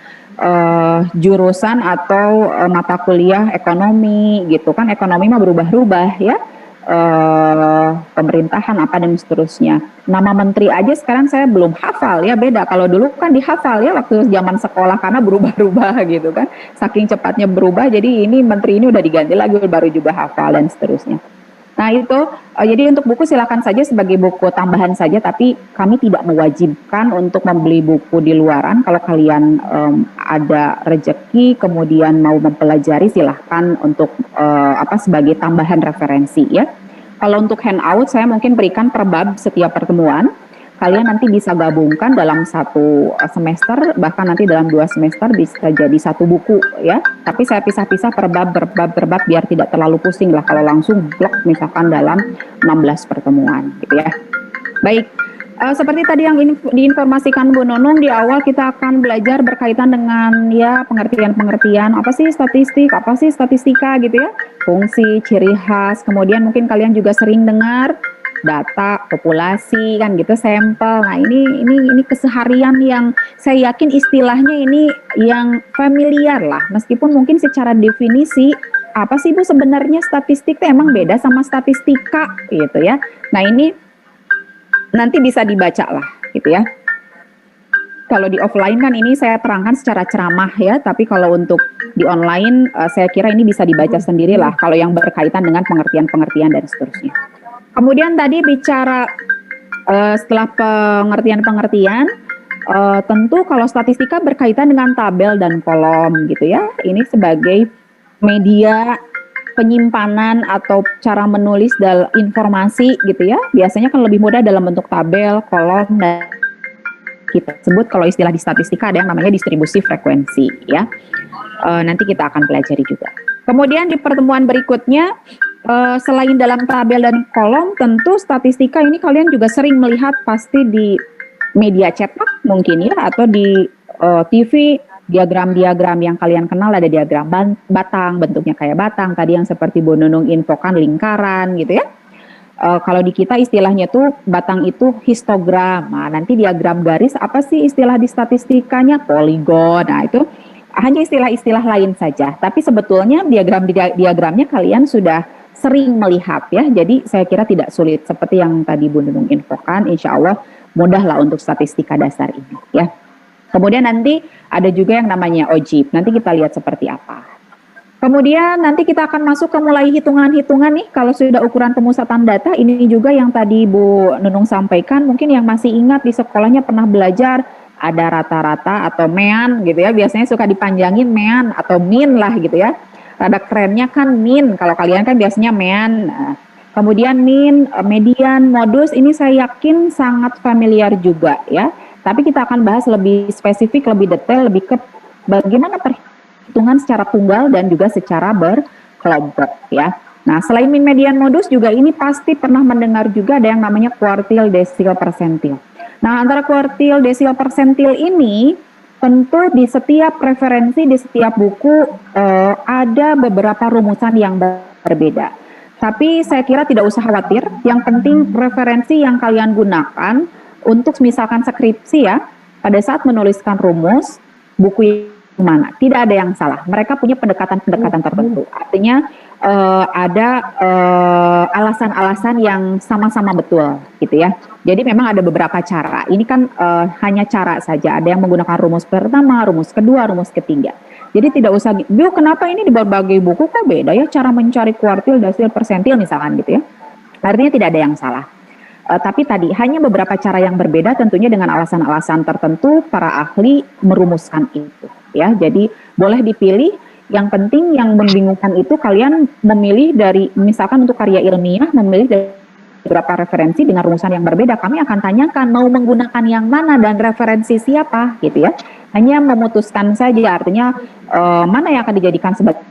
jurusan atau mata kuliah ekonomi gitu kan, ekonomi mah berubah-ubah ya, pemerintahan apa dan seterusnya. Nama menteri aja sekarang saya belum hafal ya, beda. Kalau dulu kan dihafal ya waktu zaman sekolah karena berubah-ubah gitu kan, saking cepatnya berubah, jadi ini menteri ini udah diganti lagi baru juga hafal dan seterusnya. Nah itu, jadi untuk buku silakan saja sebagai buku tambahan saja, tapi kami tidak mewajibkan untuk membeli buku di luaran. Kalau kalian ada rejeki kemudian mau mempelajari, silahkan untuk sebagai tambahan referensi ya. Kalau untuk handout saya mungkin berikan per bab setiap pertemuan. Kalian nanti bisa gabungkan dalam satu semester, bahkan nanti dalam 2 semester bisa jadi satu buku ya. Tapi saya pisah-pisah per bab biar tidak terlalu pusing lah kalau langsung blok misalkan dalam 16 pertemuan gitu ya. Baik, seperti tadi yang diinformasikan Bu Nunung di awal, kita akan belajar berkaitan dengan ya pengertian-pengertian apa sih statistik, apa sih statistika gitu ya. Fungsi, ciri khas, kemudian mungkin kalian juga sering dengar data populasi kan gitu, sampel. Nah ini keseharian yang saya yakin istilahnya ini yang familiar lah, meskipun mungkin secara definisi apa sih Bu sebenarnya statistik itu emang beda sama statistika gitu ya. Nah ini nanti bisa dibaca lah gitu ya. Kalau di offline kan ini saya terangkan secara ceramah ya, tapi kalau untuk di online saya kira ini bisa dibaca sendiri lah kalau yang berkaitan dengan pengertian-pengertian dan seterusnya. Kemudian tadi bicara setelah pengertian-pengertian, tentu kalau statistika berkaitan dengan tabel dan kolom gitu ya. Ini sebagai media penyimpanan atau cara menulis informasi gitu ya. Biasanya kan lebih mudah dalam bentuk tabel, kolom, dan kita sebut kalau istilah di statistika ada yang namanya distribusi frekuensi ya. Nanti kita akan pelajari juga. Kemudian di pertemuan berikutnya, selain dalam tabel dan kolom, tentu statistika ini kalian juga sering melihat pasti di media cetak mungkin ya, atau di TV, diagram-diagram yang kalian kenal, ada diagram batang, bentuknya kayak batang, tadi yang seperti Bu Nunung infokan lingkaran gitu ya. Kalau di kita istilahnya tuh batang itu histogram, nah nanti diagram garis apa sih istilah di statistikanya, poligon, nah itu hanya istilah-istilah lain saja, tapi sebetulnya diagramnya kalian sudah sering melihat ya, jadi saya kira tidak sulit seperti yang tadi Bu Nunung infokan, insya Allah mudah lah untuk statistika dasar ini ya. Kemudian nanti ada juga yang namanya OJIP, nanti kita lihat seperti apa. Kemudian nanti kita akan masuk ke mulai hitungan-hitungan nih, kalau sudah ukuran pemusatan data, ini juga yang tadi Bu Nunung sampaikan, mungkin yang masih ingat di sekolahnya pernah belajar, ada rata-rata atau mean gitu ya, biasanya suka dipanjangin mean atau min lah gitu ya. Rada kerennya kan min, kalau kalian kan biasanya mean. Nah, kemudian min, median, modus, ini saya yakin sangat familiar juga ya. Tapi kita akan bahas lebih spesifik, lebih detail, lebih ke bagaimana perhitungan secara tunggal dan juga secara berkelompok ya. Nah, selain min, median, modus juga ini pasti pernah mendengar juga ada yang namanya kuartil, desil, persentil. Nah, antara kuartil, desil, persentil ini tentu di setiap referensi, di setiap buku ada beberapa rumusan yang berbeda. Tapi saya kira tidak usah khawatir, yang penting referensi yang kalian gunakan untuk misalkan skripsi ya, pada saat menuliskan rumus, buku mana. Tidak ada yang salah. Mereka punya pendekatan-pendekatan tertentu. Artinya ada alasan-alasan yang sama-sama betul, gitu ya. Jadi memang ada beberapa cara. Ini kan hanya cara saja. Ada yang menggunakan rumus pertama, rumus kedua, rumus ketiga. Jadi tidak usah, Bu, kenapa ini di berbagai buku kok beda ya cara mencari kuartil, desil, persentil misalkan gitu ya. Artinya tidak ada yang salah. Tapi tadi hanya beberapa cara yang berbeda, tentunya dengan alasan-alasan tertentu para ahli merumuskan itu ya. Jadi boleh dipilih, yang penting yang membingungkan itu kalian memilih dari, misalkan untuk karya ilmiah memilih dari beberapa referensi dengan rumusan yang berbeda. Kami akan tanyakan mau menggunakan yang mana dan referensi siapa gitu ya. Hanya memutuskan saja, artinya mana yang akan dijadikan sebagai,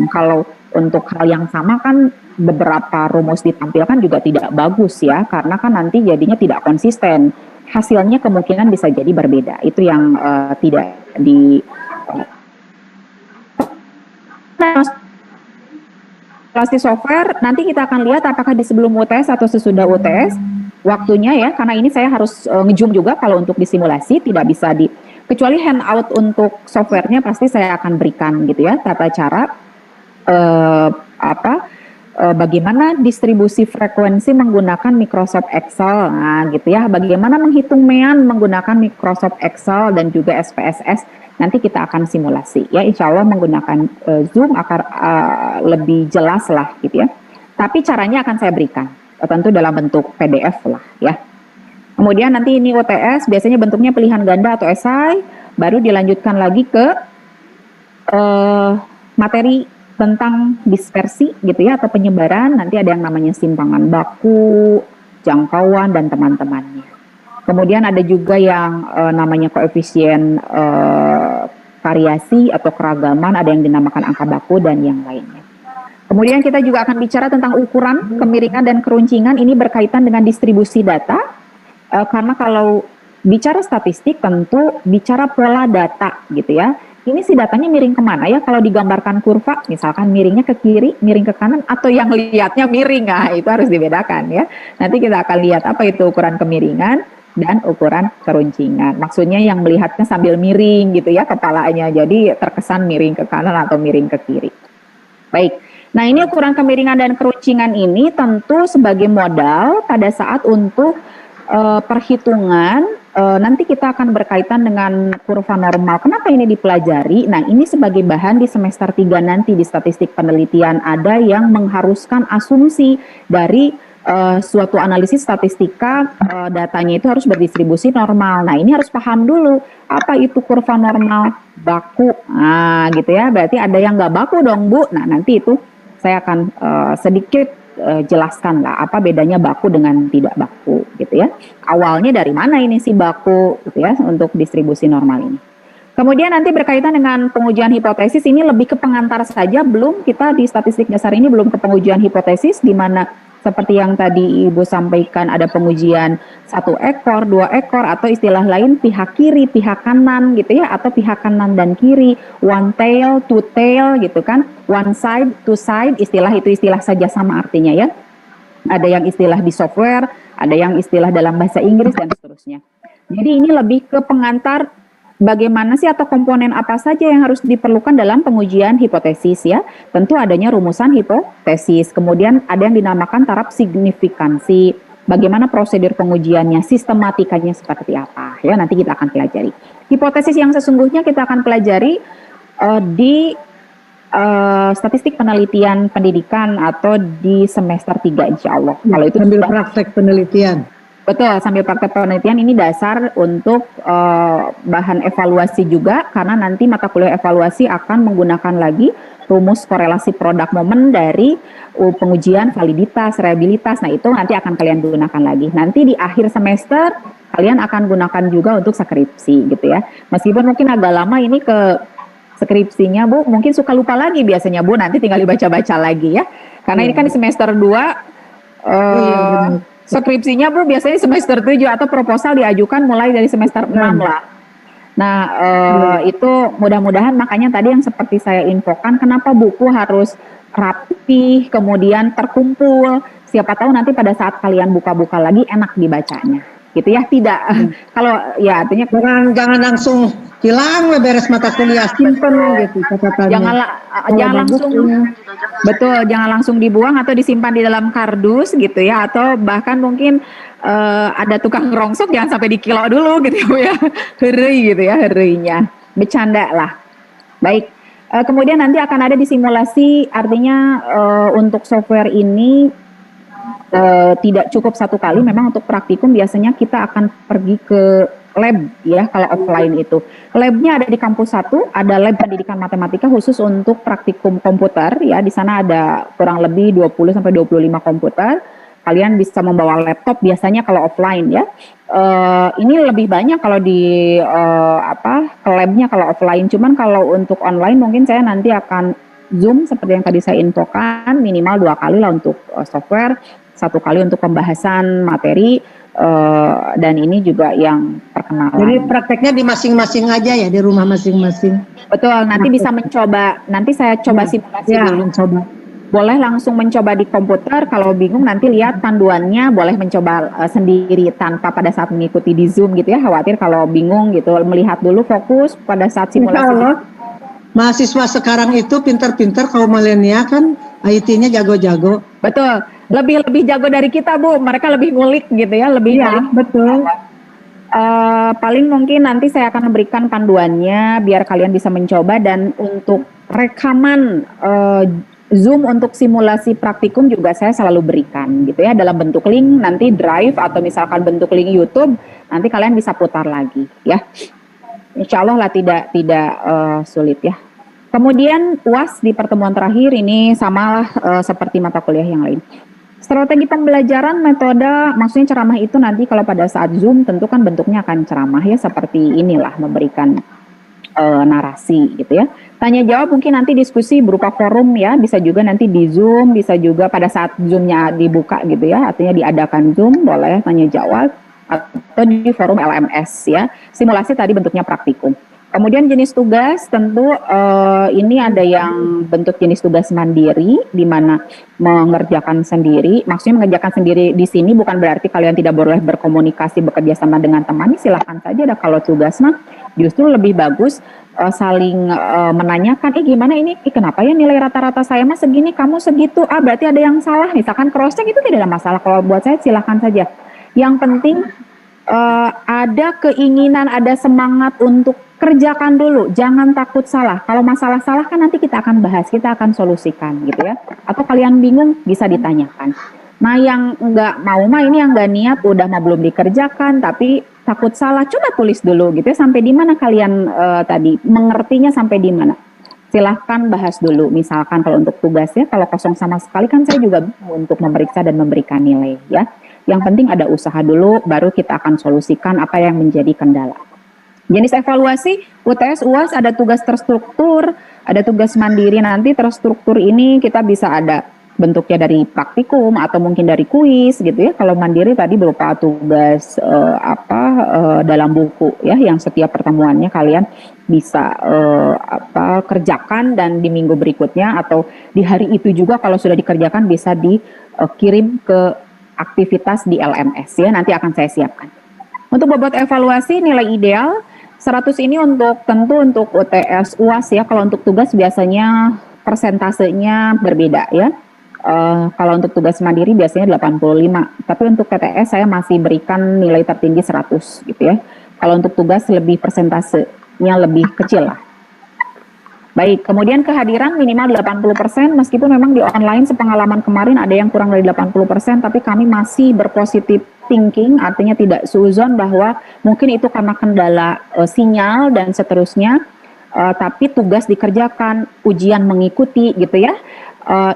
kalau untuk hal yang sama kan beberapa rumus ditampilkan juga tidak bagus ya, karena kan nanti jadinya tidak konsisten. Hasilnya kemungkinan bisa jadi berbeda. Itu yang tidak di Plastik software. Nanti kita akan lihat apakah di sebelum UTS atau sesudah UTS waktunya ya, karena ini saya harus nge-zoom juga kalau untuk disimulasi, tidak bisa kecuali handout untuk softwarenya pasti saya akan berikan gitu ya, tata cara bagaimana distribusi frekuensi menggunakan Microsoft Excel, nah gitu ya, bagaimana menghitung mean menggunakan Microsoft Excel dan juga SPSS, nanti kita akan simulasi ya, insya Allah menggunakan Zoom akan lebih jelas lah gitu ya, tapi caranya akan saya berikan, tentu dalam bentuk PDF lah ya. Kemudian nanti ini UTS, biasanya bentuknya pilihan ganda atau esai, baru dilanjutkan lagi ke materi tentang dispersi gitu ya, atau penyebaran. Nanti ada yang namanya simpangan baku, jangkauan, dan teman-temannya. Kemudian ada juga yang namanya koefisien variasi atau keragaman, ada yang dinamakan angka baku dan yang lainnya. Kemudian kita juga akan bicara tentang ukuran, kemiringan, dan keruncingan. Ini berkaitan dengan distribusi data, karena kalau bicara statistik tentu bicara pola data gitu ya. Ini si datanya miring kemana ya, kalau digambarkan kurva misalkan miringnya ke kiri, miring ke kanan, atau yang lihatnya miring, nah itu harus dibedakan ya. Nanti kita akan lihat apa itu ukuran kemiringan dan ukuran keruncingan. Maksudnya yang melihatnya sambil miring gitu ya kepalanya, jadi terkesan miring ke kanan atau miring ke kiri. Baik, nah ini ukuran kemiringan dan keruncingan ini tentu sebagai modal pada saat untuk perhitungan. Nanti kita akan berkaitan dengan kurva normal. Kenapa ini dipelajari? Nah, ini sebagai bahan di semester 3 nanti di statistik penelitian, ada yang mengharuskan asumsi dari suatu analisis statistika, datanya itu harus berdistribusi normal. Nah, ini harus paham dulu apa itu kurva normal baku. Nah, gitu ya. Berarti ada yang nggak baku dong, Bu. Nah, nanti itu saya akan sedikit jelaskan lah apa bedanya baku dengan tidak baku gitu ya. Awalnya dari mana ini si baku gitu ya untuk distribusi normal ini. Kemudian nanti berkaitan dengan pengujian hipotesis, ini lebih ke pengantar saja, belum kita di statistik dasar ini belum ke pengujian hipotesis, di mana seperti yang tadi Ibu sampaikan ada pengujian 1 ekor, 2 ekor, atau istilah lain pihak kiri, pihak kanan gitu ya, atau pihak kanan dan kiri, one tail, two tail gitu kan, one side, two side, istilah itu istilah saja sama artinya ya. Ada yang istilah di software, ada yang istilah dalam bahasa Inggris dan seterusnya. Jadi ini lebih ke pengantar bagaimana sih atau komponen apa saja yang harus diperlukan dalam pengujian hipotesis ya. Tentu adanya rumusan hipotesis, kemudian ada yang dinamakan taraf signifikansi, bagaimana prosedur pengujiannya, sistematikanya seperti apa ya, nanti kita akan pelajari. Hipotesis yang sesungguhnya kita akan pelajari di statistik penelitian pendidikan atau di semester 3 insya Allah. Kalau itu sambil praktek penelitian. Betul, sambil praktek penelitian ini dasar untuk bahan evaluasi juga, karena nanti mata kuliah evaluasi akan menggunakan lagi rumus korelasi produk momen dari pengujian validitas, reliabilitas. Nah itu nanti akan kalian gunakan lagi. Nanti di akhir semester kalian akan gunakan juga untuk skripsi gitu ya. Meskipun mungkin agak lama ini ke skripsinya Bu, mungkin suka lupa lagi biasanya Bu, nanti tinggal dibaca-baca lagi ya. Karena ini kan di semester 2 skripsinya Bu biasanya semester 7 atau proposal diajukan mulai dari semester 6 lah. Nah itu mudah-mudahan, makanya tadi yang seperti saya infokan, kenapa buku harus rapi, kemudian terkumpul, siapa tahu nanti pada saat kalian buka-buka lagi enak dibacanya gitu ya, tidak. Kalau ya artinya Jangan langsung hilang beres mata kuliah, simpen gitu catatannya. jangan langsung betul, jangan langsung dibuang atau disimpan di dalam kardus gitu ya, atau bahkan mungkin ada tukang rongsok jangan sampai dikilo dulu gitu ya, herei gitu ya, hereinya, bercanda lah. Baik, kemudian nanti akan ada disimulasi, artinya untuk software ini tidak cukup satu kali, memang untuk praktikum biasanya kita akan pergi ke lab ya kalau offline itu. Labnya ada di kampus 1, ada lab pendidikan matematika khusus untuk praktikum komputer ya. Di sana ada kurang lebih 20 sampai 25 komputer. Kalian bisa membawa laptop biasanya kalau offline ya. Ini lebih banyak kalau di ke labnya kalau offline. Cuman kalau untuk online mungkin saya nanti akan Zoom seperti yang tadi saya infokan, minimal 2 kali lah untuk software, 1 kali untuk pembahasan materi, dan ini juga yang perkenalan. Jadi prakteknya di masing-masing aja ya, di rumah masing-masing. Betul, nanti bisa mencoba, nanti saya coba simulasi dulu. Mencoba. Boleh langsung mencoba di komputer, kalau bingung nanti lihat panduannya, boleh mencoba sendiri tanpa pada saat mengikuti di Zoom gitu ya, khawatir kalau bingung gitu, melihat dulu fokus pada saat simulasi. Mahasiswa sekarang itu pintar-pintar, kaum milenial kan IT-nya jago-jago. Betul, lebih jago dari kita Bu, mereka lebih ngulik gitu ya, lebih ngulik. Betul. Paling mungkin nanti saya akan memberikan panduannya biar kalian bisa mencoba, dan untuk rekaman Zoom untuk simulasi praktikum juga saya selalu berikan gitu ya, dalam bentuk link nanti Drive atau misalkan bentuk link YouTube, nanti kalian bisa putar lagi ya. Insya Allah lah tidak sulit ya. Kemudian UAS di pertemuan terakhir ini samalah seperti mata kuliah yang lain. Strategi pembelajaran, metode, maksudnya ceramah itu nanti kalau pada saat Zoom tentu kan bentuknya akan ceramah ya, seperti inilah, memberikan narasi gitu ya. Tanya jawab mungkin nanti diskusi berupa forum ya, bisa juga nanti di Zoom, bisa juga pada saat Zoom-nya dibuka gitu ya, artinya diadakan Zoom, boleh tanya jawab, atau di forum LMS ya. Simulasi tadi bentuknya praktikum. Kemudian jenis tugas tentu ini ada yang bentuk jenis tugas mandiri, di mana mengerjakan sendiri. Maksudnya mengerjakan sendiri di sini bukan berarti kalian tidak boleh berkomunikasi, bekerja sama dengan teman, silahkan saja. Ada kalau tugas mah justru lebih bagus saling menanyakan, gimana ini, kenapa ya nilai rata-rata saya mah segini, kamu segitu, berarti ada yang salah. Misalkan cross check itu tidak ada masalah, kalau buat saya silahkan saja. Yang penting ada keinginan, ada semangat untuk kerjakan dulu, jangan takut salah. Kalau masalah salah kan nanti kita akan bahas, kita akan solusikan gitu ya. Atau kalian bingung bisa ditanyakan. Nah yang nggak mau mah ini yang nggak niat, udah mah belum dikerjakan tapi takut salah, coba tulis dulu gitu ya, sampai di mana kalian tadi mengertinya, sampai di mana. Silahkan bahas dulu. Misalkan kalau untuk tugasnya, kalau kosong sama sekali kan saya juga untuk memeriksa dan memberikan nilai ya. Yang penting ada usaha dulu, baru kita akan solusikan apa yang menjadi kendala. Jenis evaluasi, UTS, UAS ada tugas terstruktur, ada tugas mandiri. Nanti terstruktur ini kita bisa ada bentuknya dari praktikum atau mungkin dari kuis gitu ya. Kalau mandiri tadi berupa tugas dalam buku ya, yang setiap pertemuannya kalian bisa kerjakan, dan di minggu berikutnya atau di hari itu juga kalau sudah dikerjakan bisa dikirim ke aktivitas di LMS ya, nanti akan saya siapkan. Untuk bobot evaluasi nilai ideal 100 ini tentu untuk UTS, UAS ya. Kalau untuk tugas biasanya persentasenya berbeda ya. Kalau untuk tugas mandiri biasanya 85, tapi untuk TTS saya masih berikan nilai tertinggi 100 gitu ya. Kalau untuk tugas lebih persentasenya lebih kecil lah. Baik, kemudian kehadiran minimal 80%, meskipun memang di online sepengalaman kemarin ada yang kurang dari 80%, tapi kami masih berpositif thinking, artinya tidak suzon bahwa mungkin itu karena kendala sinyal dan seterusnya, tapi tugas dikerjakan, ujian mengikuti gitu ya,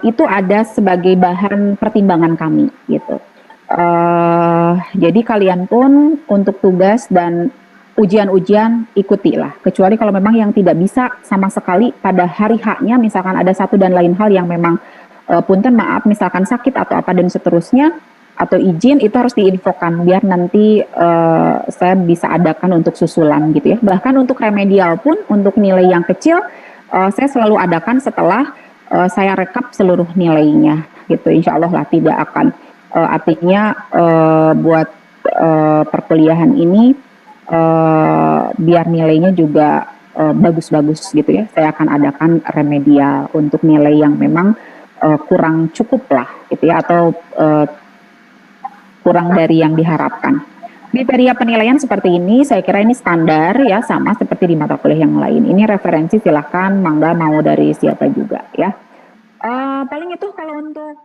itu ada sebagai bahan pertimbangan kami gitu. Jadi kalian pun untuk tugas dan ujian-ujian ikutilah, kecuali kalau memang yang tidak bisa sama sekali pada hari H-nya, misalkan ada satu dan lain hal yang memang punten maaf, misalkan sakit atau apa dan seterusnya, atau izin, itu harus diinfokan biar nanti saya bisa adakan untuk susulan gitu ya. Bahkan untuk remedial pun, untuk nilai yang kecil, saya selalu adakan setelah saya rekap seluruh nilainya gitu. Insya Allah lah tidak akan artinya buat perkuliahan ini biar nilainya juga bagus-bagus gitu ya, saya akan adakan remedial untuk nilai yang memang kurang cukup lah gitu ya, atau kurang dari yang diharapkan. Kriteria penilaian seperti ini, saya kira ini standar ya, sama seperti di mata kuliah yang lain. Ini referensi silahkan, mangga mau dari siapa juga ya. Paling itu kalau untuk